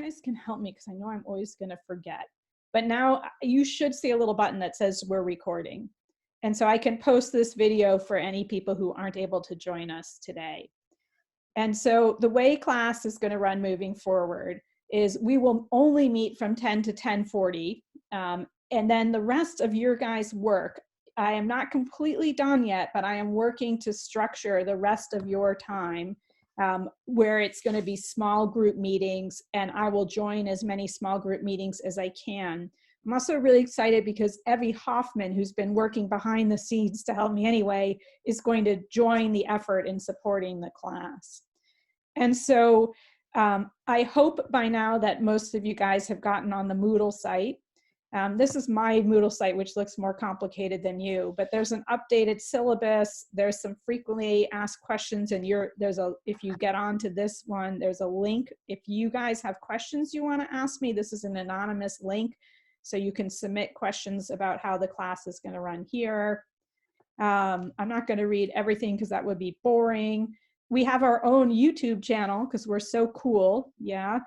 guys can help me because I know I'm always going to forget. But now you should see a little button that says we're recording. And so I can post this video for any people who aren't able to join us today. And so the way class is going to run moving forward is we will only meet from 10 to 10:40. And then the rest of your guys' work, I am not completely done yet, but I am working to structure the rest of your time where it's going to be small group meetings, and I will join as many small group meetings as I can. I'm also really excited because Evie Hoffman, who's been working behind the scenes to help me anyway, is going to join the effort in supporting the class. And so I hope by now that most of you guys have gotten on the Moodle site. This is my Moodle site, which looks more complicated than you, but there's an updated syllabus. There's some frequently asked questions, and if you get onto this one, there's a link. If you guys have questions you want to ask me, this is an anonymous link, so you can submit questions about how the class is going to run here. I'm not going to read everything because that would be boring. We have our own YouTube channel because we're so cool, yeah.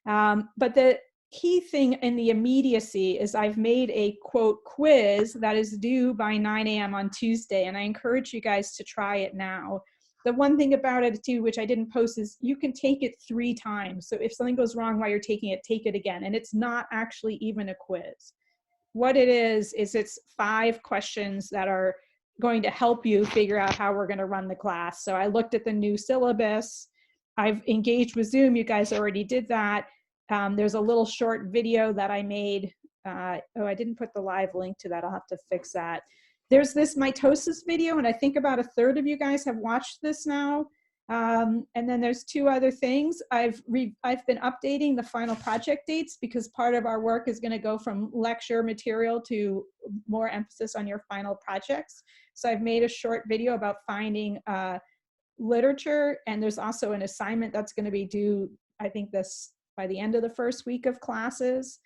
But the key thing in the immediacy is I've made a quote quiz that is due by 9 a.m. on Tuesday, and I encourage you guys to try it now. The one thing about it too, which I didn't post, is you can take it 3 times. So if something goes wrong while you're taking it, take it again. And it's not actually even a quiz. What it is it's 5 questions that are going to help you figure out how we're going to run the class. So I looked at the new syllabus. I've engaged with Zoom. You guys already did that. There's a little short video that I made. Oh, I didn't put the live link to that. I'll have to fix that. There's this mitosis video, and I think about 1/3 of you guys have watched this now. And then there's 2 other things. I've been updating the final project dates because part of our work is going to go from lecture material to more emphasis on your final projects. So I've made a short video about finding literature, and there's also an assignment that's going to be due, I think by the end of the first week of classes.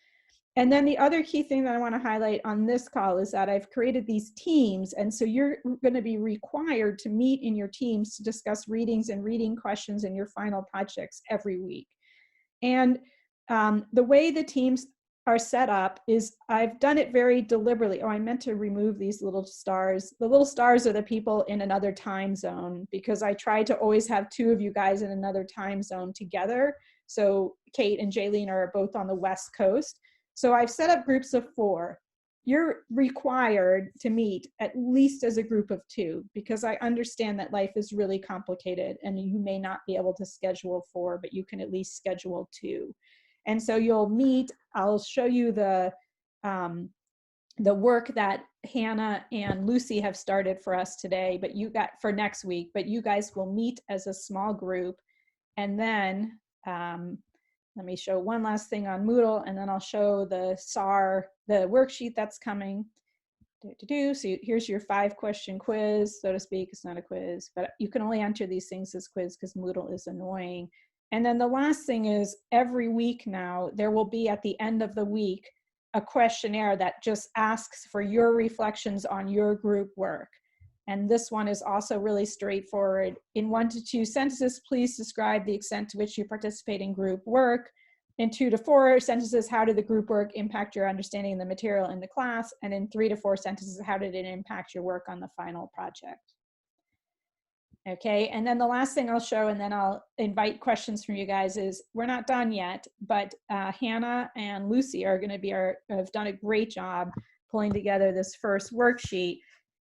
And then the other key thing that I want to highlight on this call is that I've created these teams. And so you're going to be required to meet in your teams to discuss readings and reading questions in your final projects every week. And the way the teams are set up is I've done it very deliberately. Oh, I meant to remove these little stars. The little stars are the people in another time zone, because I try to always have 2 of you guys in another time zone together. So Kate and Jaylene are both on the West Coast. So I've set up groups of 4. You're required to meet at least as a group of 2, because I understand that life is really complicated and you may not be able to schedule 4, but you can at least schedule 2. And so you'll meet. I'll show you the work that Hannah and Lucy have started for us today, but for next week, but you guys will meet as a small group. And then let me show one last thing on Moodle, and then I'll show the SAR, the worksheet that's coming. So here's your 5-question quiz, so to speak. It's not a quiz, but you can only enter these things as quiz because Moodle is annoying. And then the last thing is every week now, there will be at the end of the week a questionnaire that just asks for your reflections on your group work. And this one is also really straightforward. In 1 to 2 sentences, please describe the extent to which you participate in group work. In 2 to 4 sentences, how did the group work impact your understanding of the material in the class? And in 3 to 4 sentences, how did it impact your work on the final project? Okay, and then the last thing I'll show, and then I'll invite questions from you guys, is we're not done yet, but Hannah and Lucy are going to have done a great job pulling together this first worksheet.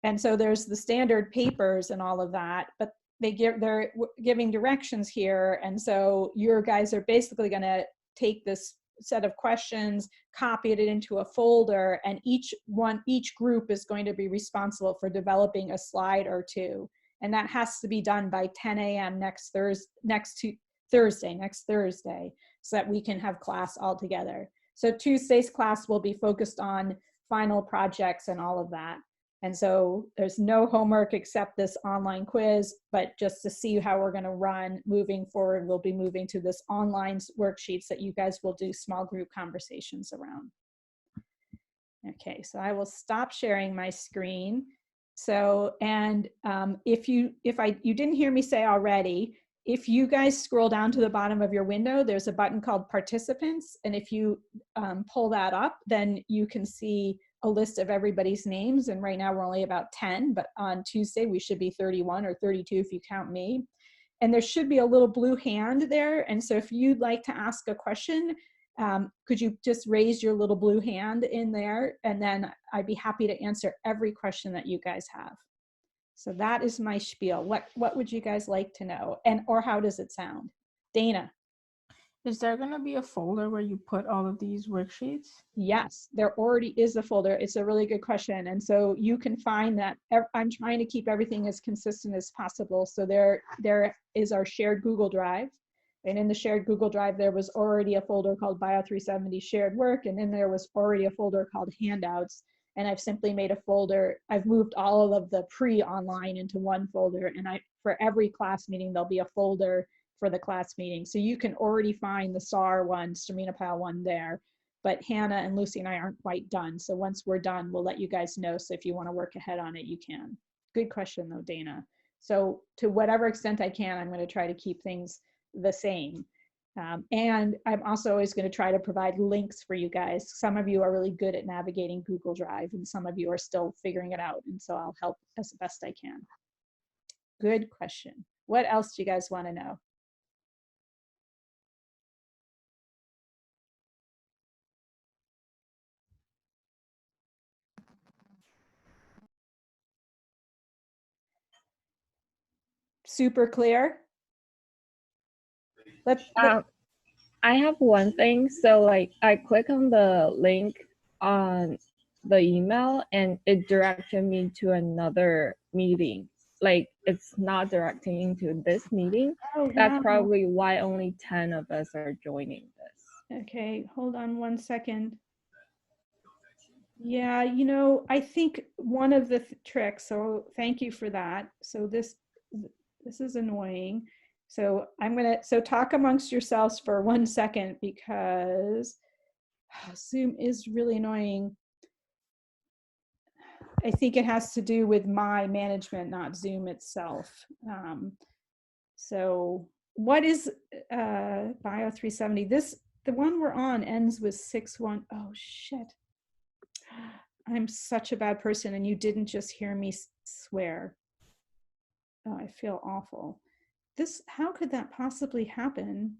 And so there's the standard papers and all of that, but they're giving directions here. And so your guys are basically going to take this set of questions, copy it into a folder, and each group is going to be responsible for developing a slide or 2. And that has to be done by 10 a.m. next Thursday, so that we can have class all together. So Tuesday's class will be focused on final projects and all of that. And so there's no homework except this online quiz, but just to see how we're going to run moving forward, we'll be moving to this online worksheets that you guys will do small group conversations around. Okay, so I will stop sharing my screen. So, and if you didn't hear me say already, if you guys scroll down to the bottom of your window, there's a button called Participants. And if you pull that up, then you can see a list of everybody's names. And right now we're only about 10, but on Tuesday we should be 31 or 32 if you count me. And there should be a little blue hand there. And so if you'd like to ask a question, could you just raise your little blue hand in there? And then I'd be happy to answer every question that you guys have. So that is my spiel. What would you guys like to know? And or how does it sound? Dana. Is there going to be a folder where you put all of these worksheets? Yes, there already is a folder. It's a really good question. And so you can find that. I'm trying to keep everything as consistent as possible. So there is our shared Google Drive. And in the shared Google Drive, there was already a folder called Bio 370 Shared Work. And then there was already a folder called Handouts. And I've simply made a folder. I've moved all of the pre-online into one folder. And for every class meeting, there'll be a folder for the class meeting. So you can already find the SAR one, Stamina one there. But Hannah and Lucy and I aren't quite done. So once we're done, we'll let you guys know. So if you want to work ahead on it, you can. Good question though, Dana. So to whatever extent I can, I'm going to try to keep things the same. And I'm also always going to try to provide links for you guys. Some of you are really good at navigating Google Drive and some of you are still figuring it out. And so I'll help as best I can. Good question. What else do you guys want to know? Super clear? I have one thing. So like I click on the link on the email and it directed me to another meeting. Like it's not directing into this meeting. Oh, That's wow. probably why only 10 of us are joining this. Okay, hold on one second. Yeah, you know, I think one of the tricks, so thank you for that. So this is annoying. So so talk amongst yourselves for 1 second because Zoom is really annoying. I think it has to do with my management, not Zoom itself. So what is Bio 370? The one we're on ends with 6-1. Oh shit. I'm such a bad person and you didn't just hear me swear. Oh, I feel awful. How could that possibly happen?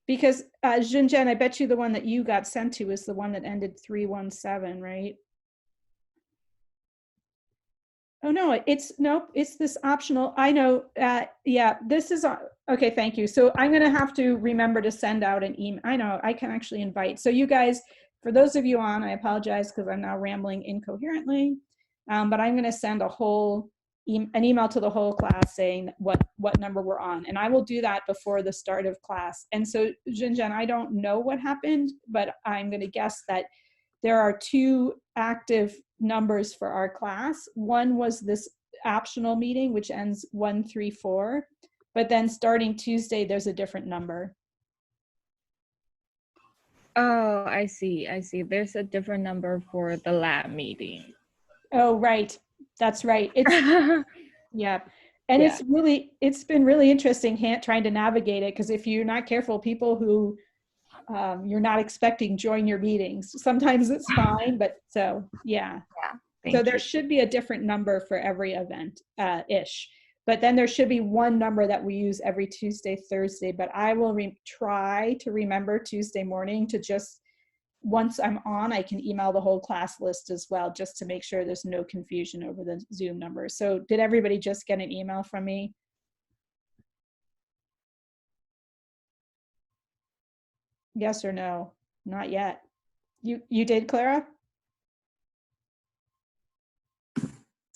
Because Junjen, I bet you the one that you got sent to is the one that ended 317, right? Oh no, nope, it's this optional. I know, yeah, this is, okay, thank you. So I'm gonna have to remember to send out an email. I know, I can actually invite. So you guys, for those of you on, I apologize because I'm now rambling incoherently, but I'm gonna send an email to the whole class saying what number we're on. And I will do that before the start of class. And so Junjen, I don't know what happened, but I'm gonna guess that there are 2 active numbers for our class. One was this optional meeting, which ends 134, but then starting Tuesday, there's a different number. Oh, I see. There's a different number for the lab meeting. Oh, right. That's right. It's, yeah. And yeah. It's been really interesting trying to navigate it because if you're not careful, people who you're not expecting join your meetings. Sometimes it's fine, but so, yeah. So there should be a different number for every event, ish. But then there should be one number that we use every Tuesday, Thursday. But I will try to remember Tuesday morning to just, once I'm on, I can email the whole class list as well, just to make sure there's no confusion over the Zoom numbers. So did everybody just get an email from me? Yes or no? Not yet. You did, Clara?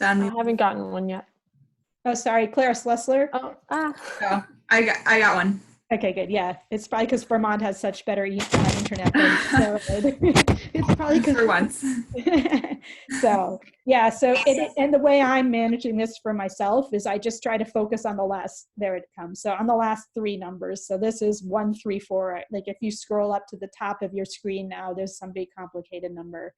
I haven't gotten one yet. Oh, sorry, Clara Slessler. Oh, I got one. Okay, good. Yeah, it's probably because Vermont has such better internet. So it's probably for once. So yeah, so and the way I'm managing this for myself is I just try to focus on the last. There it comes. So on the last 3 numbers. So this is 134. Like if you scroll up to the top of your screen now, there's some big complicated number,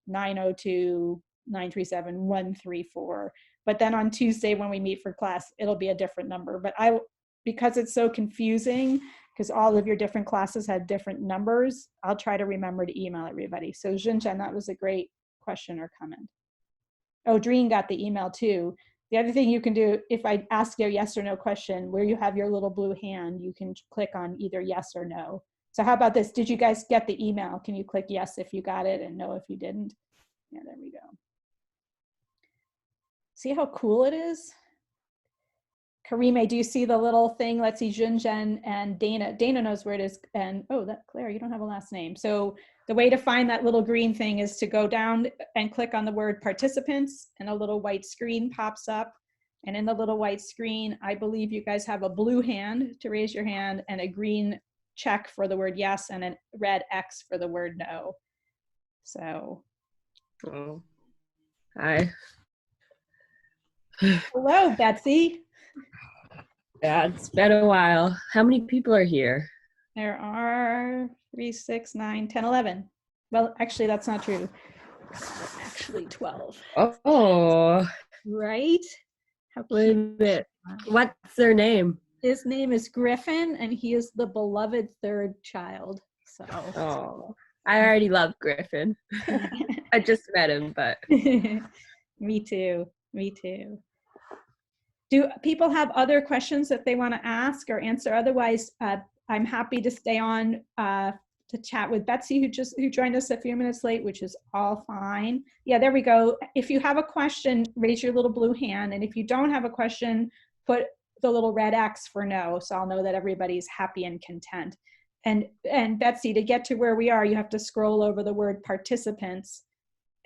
902, 937, 134. But then on Tuesday when we meet for class, it'll be a different number. But because it's so confusing, because all of your different classes had different numbers, I'll try to remember to email everybody. So Junchen, that was a great question or comment. Oh, Dreen got the email too. The other thing you can do, if I ask you a yes or no question, where you have your little blue hand, you can click on either yes or no. So how about this? Did you guys get the email? Can you click yes if you got it and no if you didn't? Yeah, there we go. See how cool it is? Karime, do you see the little thing? Let's see, Junjen and Dana. Dana knows where it is. And oh, that Claire, you don't have a last name. So the way to find that little green thing is to go down and click on the word participants, and a little white screen pops up. And in the little white screen, I believe you guys have a blue hand to raise your hand and a green check for the word yes and a red X for the word no. So. Oh. Hi. Hello, Betsy. Yeah, it's been a while. How many people are here? There are 3, 6, 9, 10, 11. Well, actually, that's not true. Actually, 12. Oh, Right? How wait a cute. minute. What's their name? His name is Griffin, and he is the beloved third child. So. Oh, I already love Griffin. I just met him, but. Me too. Me too. Do people have other questions that they want to ask or answer? Otherwise, I'm happy to stay on to chat with Betsy, who joined us a few minutes late, which is all fine. Yeah, there we go. If you have a question, raise your little blue hand. And if you don't have a question, put the little red X for no. So I'll know that everybody's happy and content. And Betsy, to get to where we are, you have to scroll over the word participants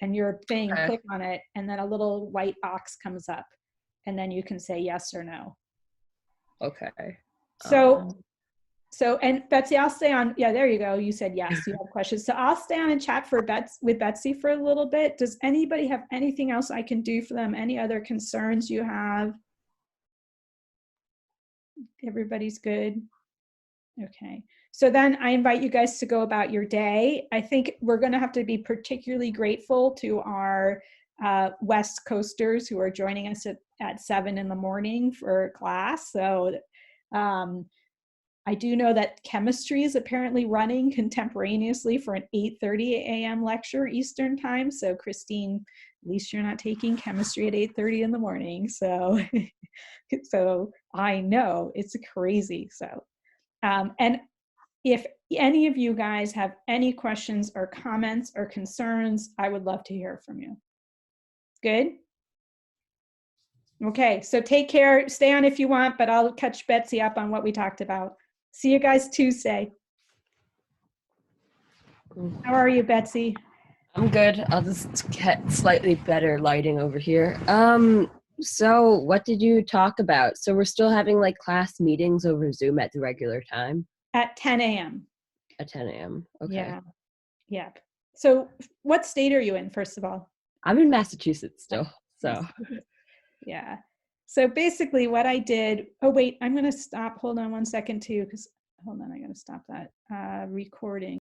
and your thing, Okay. click on it, and then a little white box comes up. And then you can say yes or no. Okay. So, and Betsy, I'll stay on. Yeah, there you go. You said yes, you have questions. So I'll stay on and chat with Betsy for a little bit. Does anybody have anything else I can do for them? Any other concerns you have? Everybody's good? Okay. So then I invite you guys to go about your day. I think we're going to have to be particularly grateful to our West Coasters who are joining us at 7 in the morning for class. So I do know that chemistry is apparently running contemporaneously for an 8:30 a.m. lecture Eastern time. So Christine, at least you're not taking chemistry at 8:30 in the morning. So, so I know it's crazy. So, and if any of you guys have any questions or comments or concerns, I would love to hear from you. Good? Okay, so take care. Stay on if you want, but I'll catch Betsy up on what we talked about. See you guys Tuesday. How are you, Betsy? I'm good. I'll just get slightly better lighting over here. So what did you talk about? So we're still having like class meetings over Zoom at the regular time? At 10 a.m. At 10 a.m. Okay. Yeah. Yeah. So what state are you in, first of all? I'm in Massachusetts still, so. Yeah. So basically what I did, oh wait, I'm going to stop. Hold on one second too, because hold on, I got to stop that recording.